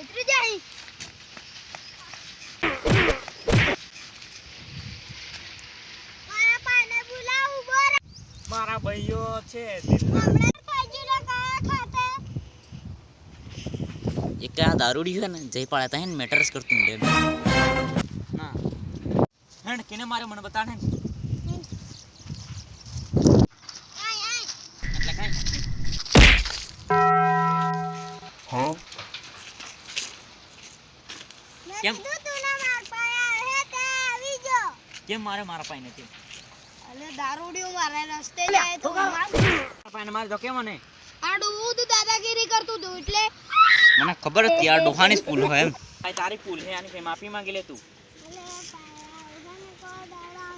ઉતરી જાય મારા પાને બોલાવ ઉભો રહે મારા ભાઈઓ છે હમણાં પાજીલા કા ખાતે एक क्या दारूडी है ना जयपाल आता है ना मैटर्स करतुं ले ના હેણ કેને મારે મને બતાડે આય આય એટલે કાઈ કેમ? તું ના માર પાયા હે તે આવી જો કેમ મારા પાઈ નથી અલે દારૂડિયો મારે રસ્તે જાય તો મારા પાઈને મારે તો કેમ ને આડું તું દાદાગીરી કરતું તું એટલે મને खबर હતી આ ડોહાની સ્કૂલ હોય એમ ભાઈ તારી ભૂલ હે આની ફે માફી માંગી લે તું અલે પાયા એને કો દાડા